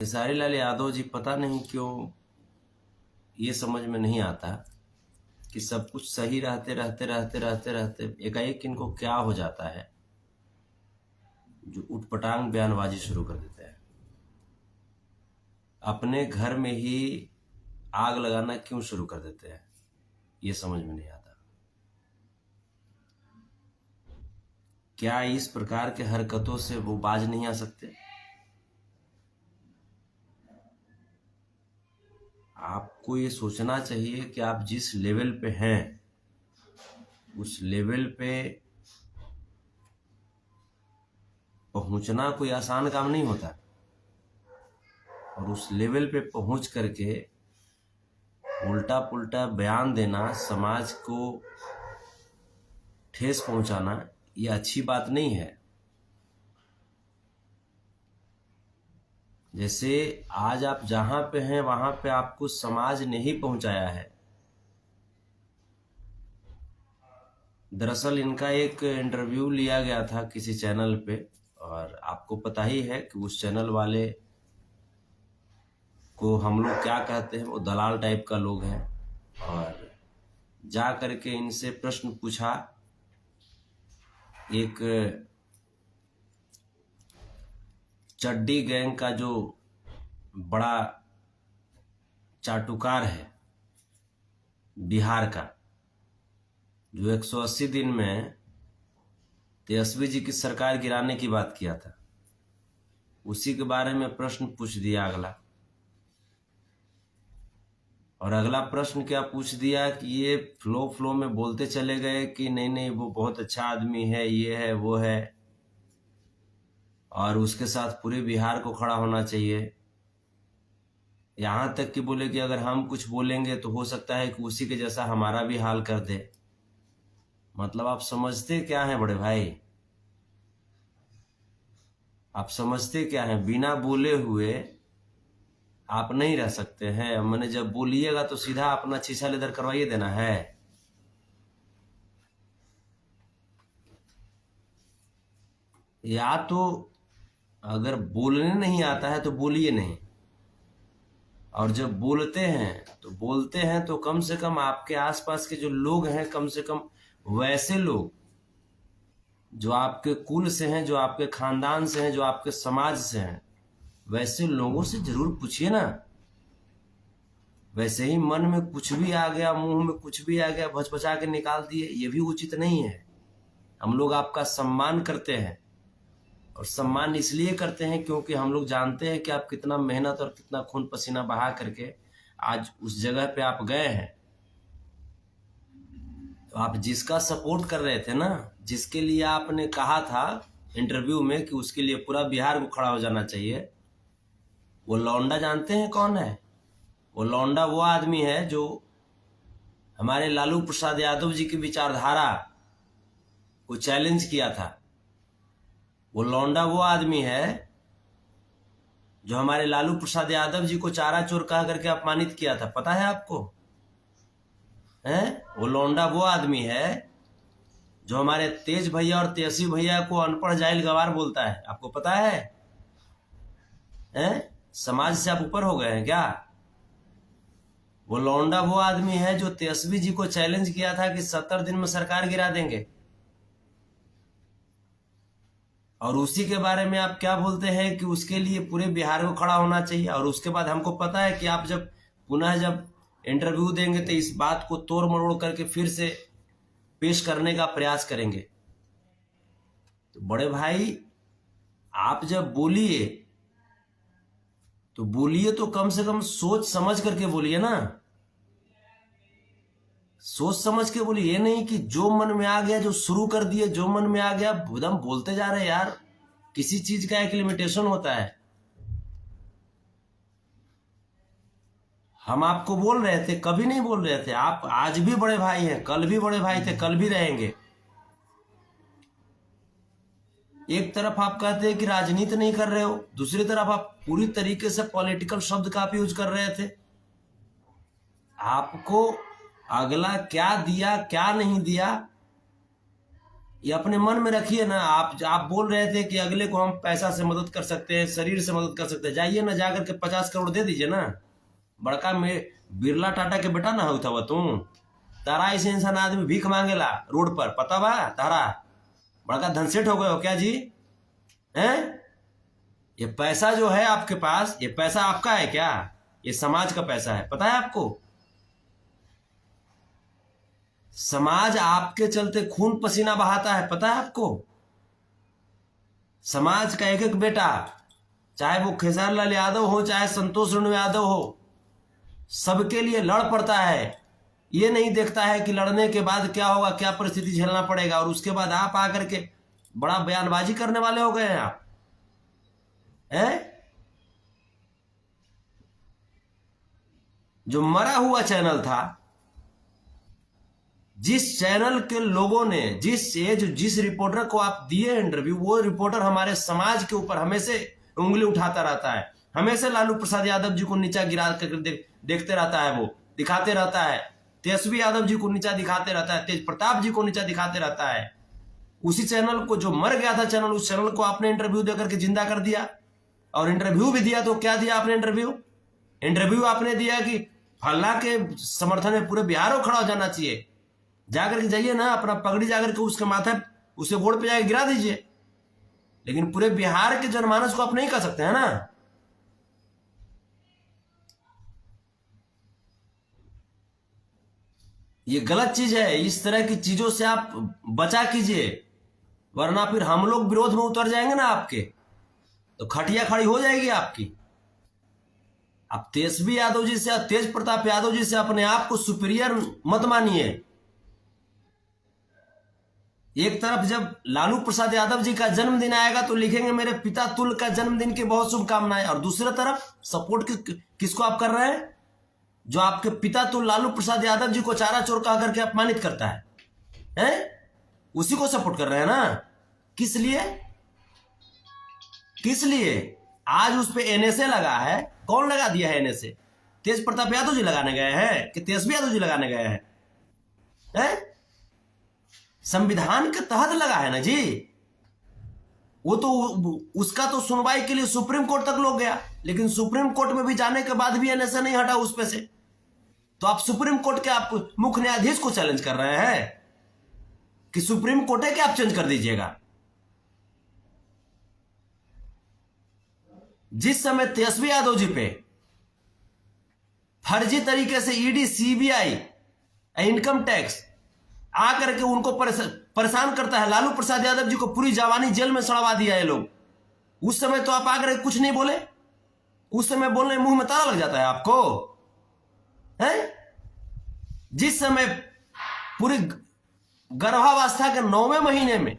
खेसारी लाल यादव जी पता नहीं क्यों ये समझ में नहीं आता कि सब कुछ सही रहते रहते रहते रहते रहते एकाएक इनको क्या हो जाता है जो उटपटांग बयानबाजी शुरू कर देते हैं। अपने घर में ही आग लगाना क्यों शुरू कर देते हैं, ये समझ में नहीं आता। क्या इस प्रकार के हरकतों से वो बाज नहीं आ सकते? आपको ये सोचना चाहिए कि आप जिस लेवल पे हैं उस लेवल पे पहुंचना कोई आसान काम नहीं होता, और उस लेवल पे पहुंच करके उल्टा पुल्टा बयान देना, समाज को ठेस पहुंचाना, ये अच्छी बात नहीं है। जैसे आज आप जहां पे हैं वहां पे आपको समाज ने ही पहुंचाया है। दरअसल इनका एक इंटरव्यू लिया गया था किसी चैनल पे, और आपको पता ही है कि उस चैनल वाले को हम लोग क्या कहते हैं, वो दलाल टाइप का लोग हैं। और जा करके इनसे प्रश्न पूछा, एक चड्डी गैंग का जो बड़ा चाटुकार है बिहार का, जो 180 दिन में तेजस्वी जी की सरकार गिराने की बात किया था, उसी के बारे में प्रश्न पूछ दिया अगला। और अगला प्रश्न क्या पूछ दिया कि ये फ्लो में बोलते चले गए कि नहीं नहीं वो बहुत अच्छा आदमी है, ये है वो है, और उसके साथ पूरे बिहार को खड़ा होना चाहिए। यहां तक कि बोले कि अगर हम कुछ बोलेंगे तो हो सकता है कि उसी के जैसा हमारा भी हाल कर दे। मतलब आप समझते क्या हैं बड़े भाई? आप समझते क्या हैं? बिना बोले हुए आप नहीं रह सकते हैं। मैंने जब बोलिएगा तो सीधा अपना शीशा लेदर करवाइए देना है। या तो अगर बोलने नहीं आता है तो बोलिए नहीं, और जब बोलते हैं तो कम से कम आपके आसपास के जो लोग हैं, कम से कम वैसे लोग जो आपके कुल से हैं, जो आपके खानदान से हैं, जो आपके समाज से हैं, वैसे लोगों से जरूर पूछिए ना। वैसे ही मन में कुछ भी आ गया, मुंह में कुछ भी आ गया, भचभचा के निकाल दिए, ये भी उचित नहीं है। हम लोग आपका सम्मान करते हैं, और सम्मान इसलिए करते हैं क्योंकि हम लोग जानते हैं कि आप कितना मेहनत और कितना खून पसीना बहा करके आज उस जगह पे आप गए हैं। तो आप जिसका सपोर्ट कर रहे थे ना, जिसके लिए आपने कहा था इंटरव्यू में कि उसके लिए पूरा बिहार को खड़ा हो जाना चाहिए, वो लौंडा जानते हैं कौन है? वो लौंडा वो आदमी है जो हमारे लालू प्रसाद यादव जी की विचारधारा को चैलेंज किया था। वो लौंडा वो आदमी है जो हमारे लालू प्रसाद यादव जी को चारा चोर कह करके अपमानित किया था। पता है आपको? वो लौंडा वो आदमी है जो हमारे तेज भैया और तेजस्वी भैया को अनपढ़ जाहिल गवार बोलता है। आपको पता है? समाज से आप ऊपर हो गए हैं क्या? वो लौंडा वो आदमी है जो तेजस्वी जी को चैलेंज किया था कि 70 दिन में सरकार गिरा देंगे, और उसी के बारे में आप क्या बोलते हैं कि उसके लिए पूरे बिहार को खड़ा होना चाहिए। और उसके बाद हमको पता है कि आप जब पुनः जब इंटरव्यू देंगे तो इस बात को तोड़ मरोड़ करके फिर से पेश करने का प्रयास करेंगे। तो बड़े भाई, आप जब बोलिए तो कम से कम सोच समझ करके बोलिए ना। सोच समझ के बोलिए, ये नहीं कि जो मन में आ गया, जो शुरू कर दिए, जो मन में आ गया एकदम बोलते जा रहे। यार, किसी चीज का एक लिमिटेशन होता है। हम आपको बोल रहे थे, कभी नहीं बोल रहे थे। आप आज भी बड़े भाई हैं, कल भी बड़े भाई थे, कल भी रहेंगे। एक तरफ आप कहते हैं कि राजनीति नहीं कर रहे हो, दूसरी तरफ आप पूरी तरीके से पॉलिटिकल शब्द का आप यूज कर रहे थे। आपको अगला क्या दिया क्या नहीं दिया, ये अपने मन में रखिए ना। आप बोल रहे थे कि अगले को हम पैसा से मदद कर सकते हैं, शरीर से मदद कर सकते हैं। जाइए ना, जाकर के 50 करोड़ दे दीजिए ना। बड़का में बिरला टाटा के बेटा ना होता वह तुम। तारा ऐसे इंसान आदमी भीख मांगेला रोड पर, पता बा तारा? बड़का धनसेठ हो गए हो क्या जी? हैं? ये पैसा जो है आपके पास, ये पैसा आपका है क्या? ये समाज का पैसा है, पता है आपको? समाज आपके चलते खून पसीना बहाता है, पता है आपको? समाज का एक एक बेटा, चाहे वो खेसारी लाल यादव हो, चाहे संतोष रेणु यादव हो, सबके लिए लड़ पड़ता है। ये नहीं देखता है कि लड़ने के बाद क्या होगा, क्या परिस्थिति झेलना पड़ेगा। और उसके बाद आप आकर के बड़ा बयानबाजी करने वाले हो गए हैं आप, हैं? जो मरा हुआ चैनल था, जिस चैनल के लोगों ने जिस रिपोर्टर को आप दिए इंटरव्यू, वो रिपोर्टर हमारे समाज के ऊपर हमेशा उंगली उठाता रहता है, हमेशा लालू प्रसाद यादव जी को नीचा गिरा कर देखते रहता है, वो दिखाते रहता है। तेजस्वी यादव जी को नीचा दिखाते रहता है, तेज प्रताप जी को नीचा दिखाते रहता है। उसी चैनल को, जो मर गया था चैनल, उस चैनल को आपने इंटरव्यू देकर के जिंदा कर दिया। और इंटरव्यू भी दिया तो क्या दिया आपने? इंटरव्यू आपने दिया कि फल्ला के समर्थन में पूरे बिहार को खड़ा हो जाना चाहिए। जाकर के जाइए ना, अपना पगड़ी जाकर के उसके माथे, उसके गोड़ पे जाकर गिरा दीजिए। लेकिन पूरे बिहार के जनमानस को आप नहीं कर सकते हैं ना। ये गलत चीज है। इस तरह की चीजों से आप बचा कीजिए, वरना फिर हम लोग विरोध में उतर जाएंगे ना आपके, तो खटिया खड़ी हो जाएगी आपकी। आप तेजस्वी यादव जी से, तेज प्रताप यादव जी से अपने आप को सुपीरियर मत मानिए। एक तरफ जब लालू प्रसाद यादव जी का जन्मदिन आएगा तो लिखेंगे मेरे पिता तुल का जन्मदिन की बहुत शुभकामनाएं, और दूसरी तरफ सपोर्ट किसको आप कर रहे हैं? जो आपके पिता तुल लालू प्रसाद यादव जी को चारा चोर कह करके अपमानित करता है, हैं? उसी को सपोर्ट कर रहे हैं ना। किस लिए? किस लिए? आज उस पे एनएसए लगा है। कौन लगा दिया है एनएसए? तेज प्रताप यादव जी लगाने गए हैं कि तेजस्वी यादव जी लगाने गए हैं? संविधान के तहत लगा है ना जी। वो तो उसका तो सुनवाई के लिए सुप्रीम कोर्ट तक लोग गया, लेकिन सुप्रीम कोर्ट में भी जाने के बाद भी एनएसए नहीं हटा उस पे से। तो आप सुप्रीम कोर्ट के, आप मुख्य न्यायाधीश को चैलेंज कर रहे हैं कि सुप्रीम कोर्ट है कि आप चेंज कर दीजिएगा। जिस समय तेजस्वी यादव जी पे फर्जी तरीके से ईडी, सीबीआई, इनकम टैक्स आकर के उनको परेशान करता है, लालू प्रसाद यादव जी को पूरी जवानी जेल में सड़वा दिया है लोग, उस समय तो आप आकर कुछ नहीं बोले। उस समय बोलने मुंह में ताला लग जाता है आपको, हैं? जिस समय पूरी गर्भावस्था के 9वें महीने में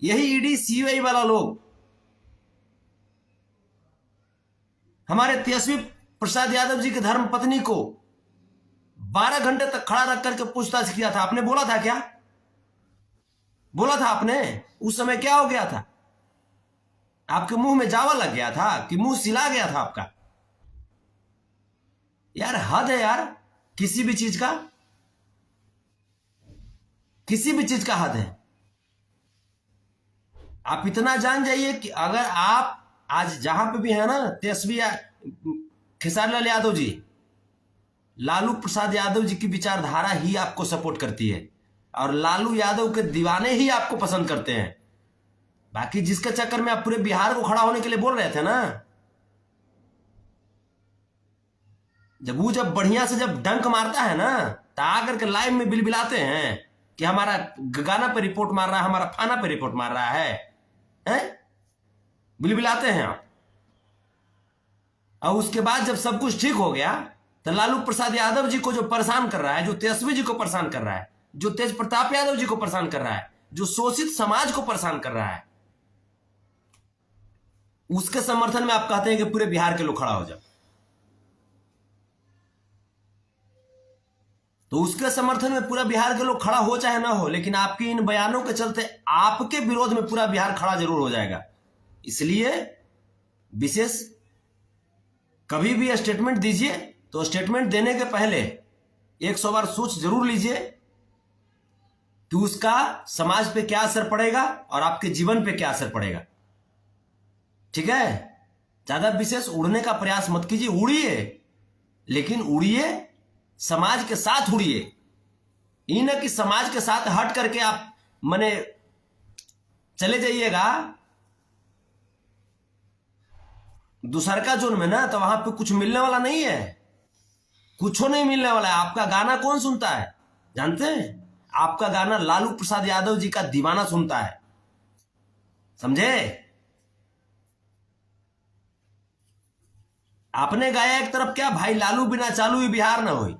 यही ईडी, सीबीआई वाला लोग हमारे तेजस्वी प्रसाद यादव जी की धर्म पत्नी को 12 घंटे तक खड़ा रख करके पूछताछ किया था, आपने बोला था क्या? बोला था आपने? उस समय क्या हो गया था? आपके मुंह में जावा लग गया था कि मुंह सिला गया था आपका? यार हद है यार, किसी भी चीज का, किसी भी चीज का हद है। आप इतना जान जाइए कि अगर आप आज जहां पे भी है ना, तेजस्वी खेसारी लाल यादव जी, लालू प्रसाद यादव जी की विचारधारा ही आपको सपोर्ट करती है, और लालू यादव के दीवाने ही आपको पसंद करते हैं। बाकी जिसके चक्कर में आप पूरे बिहार को खड़ा होने के लिए बोल रहे थे ना, जब बढ़िया से जब डंक मारता है ना, तो आकर के लाइव में बिलबिलाते हैं कि हमारा गाना पे रिपोर्ट मार रहा है, हमारा फाना पे रिपोर्ट मार रहा है, हैं? बिलबिलाते हैं आप। और उसके बाद जब सब कुछ ठीक हो गया तो लालू प्रसाद यादव जी को जो परेशान कर रहा है, जो तेजस्वी जी को परेशान कर रहा है, जो तेज प्रताप यादव जी को परेशान कर रहा है, जो शोषित समाज को परेशान कर रहा है, उसके समर्थन में आप कहते हैं कि पूरे बिहार के लोग खड़ा हो जाओ। तो उसके समर्थन में पूरा बिहार के लोग खड़ा हो चाहे ना हो, लेकिन आपकी इन बयानों के चलते आपके विरोध में पूरा बिहार खड़ा जरूर हो जाएगा। इसलिए विशेष कभी भी स्टेटमेंट दीजिए तो स्टेटमेंट देने के पहले 100 बार सोच जरूर लीजिए कि उसका समाज पे क्या असर पड़ेगा और आपके जीवन पे क्या असर पड़ेगा। ठीक है, ज्यादा विशेष उड़ने का प्रयास मत कीजिए। उड़िए, लेकिन उड़िए समाज के साथ उड़िए। ये ना कि समाज के साथ हट करके आप मने चले जाइएगा दूसर का जोन में ना, तो वहां पे कुछ मिलने वाला नहीं है, कुछ नहीं मिलने वाला है। आपका गाना कौन सुनता है जानते हैं? आपका गाना लालू प्रसाद यादव जी का दीवाना सुनता है, समझे? आपने गाया एक तरफ, क्या भाई लालू बिना चालू ही बिहार ना हुई।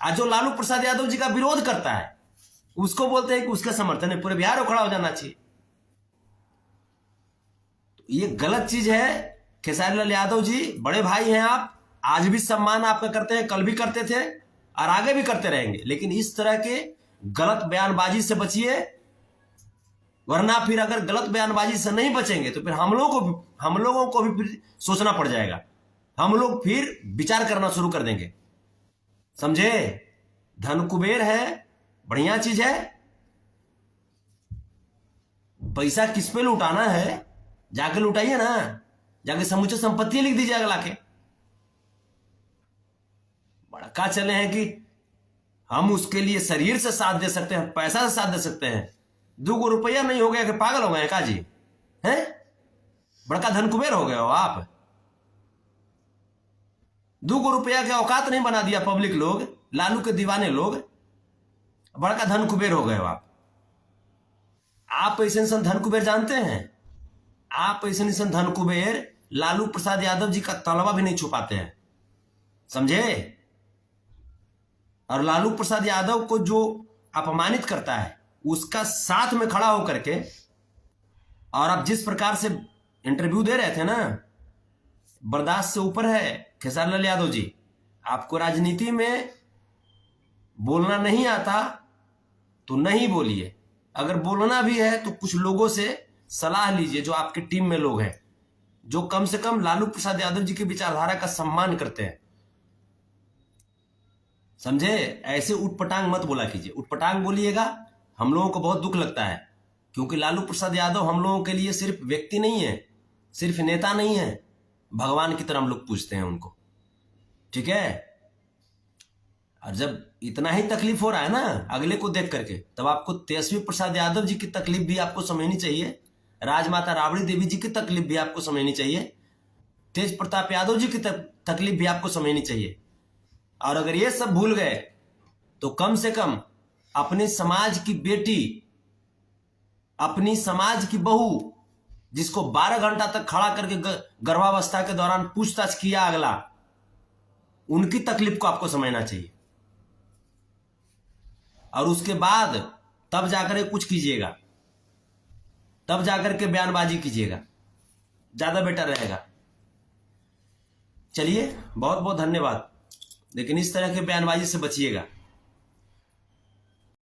आज जो लालू प्रसाद यादव जी का विरोध करता है उसको बोलते हैं कि उसके समर्थन में पूरे बिहार उखड़ा हो जाना चाहिए। तो ये गलत चीज है। खेसारी लाल यादव जी बड़े भाई हैं आप, आज भी सम्मान आपका करते हैं, कल भी करते थे और आगे भी करते रहेंगे, लेकिन इस तरह के गलत बयानबाजी से बचिए, वरना फिर अगर गलत बयानबाजी से नहीं बचेंगे तो फिर हम लोगों को भी फिर सोचना पड़ जाएगा। हम लोग फिर विचार करना शुरू कर देंगे, समझे? धन कुबेर है, बढ़िया चीज है। पैसा किस पे लुटाना है जाके लुटाइए ना, जाके समूचे संपत्ति लिख दीजिए अगला के। बड़का चले हैं कि हम उसके लिए शरीर से साथ दे सकते हैं, पैसा से साथ दे सकते हैं। 2 रुपया नहीं हो गया कि पागल हो गए का जी? हैं, बड़का धन कुबेर हो गए हो आप। 2 रुपया के औकात नहीं बना दिया पब्लिक लोग, लालू के दीवाने लोग, बड़का धन कुबेर हो गए हो आप। आप ऐसे इंसान धन कुबेर जानते हैं? आप ऐसे इंसान धन कुबेर लालू प्रसाद यादव जी का तलवा भी नहीं छुपाते हैं, समझे? और लालू प्रसाद यादव को जो अपमानित करता है उसका साथ में खड़ा होकर के, और आप जिस प्रकार से इंटरव्यू दे रहे थे ना, बर्दाश्त से ऊपर है खेसारी लाल यादव जी। आपको राजनीति में बोलना नहीं आता तो नहीं बोलिए, अगर बोलना भी है तो कुछ लोगों से सलाह लीजिए जो आपके टीम में लोग हैं, जो कम से कम लालू प्रसाद यादव जी की विचारधारा का सम्मान करते हैं, समझे? ऐसे उटपटांग मत बोला कीजिए। उटपटांग बोलिएगा हम लोगों को बहुत दुख लगता है, क्योंकि लालू प्रसाद यादव हम लोगों के लिए सिर्फ व्यक्ति नहीं है, सिर्फ नेता नहीं है, भगवान की तरह हम लोग पूजते हैं उनको। ठीक है, और जब इतना ही तकलीफ हो रहा है ना अगले को देख करके, तब आपको तेजस्वी प्रसाद यादव जी की तकलीफ भी आपको समझनी चाहिए, राजमाता राबड़ी देवी जी की तकलीफ भी आपको समझनी चाहिए, तेज प्रताप यादव जी की तकलीफ भी आपको समझनी चाहिए। और अगर ये सब भूल गए तो कम से कम अपने समाज की बेटी, अपनी समाज की बहू, जिसको 12 घंटा तक खड़ा करके गर्भावस्था के दौरान पूछताछ किया अगला, उनकी तकलीफ को आपको समझना चाहिए। और उसके बाद तब जाकर कुछ कीजिएगा, तब जाकर के बयानबाजी कीजिएगा, ज्यादा बेटर रहेगा। चलिए, बहुत बहुत धन्यवाद, लेकिन इस तरह के बयानबाजी से बचिएगा।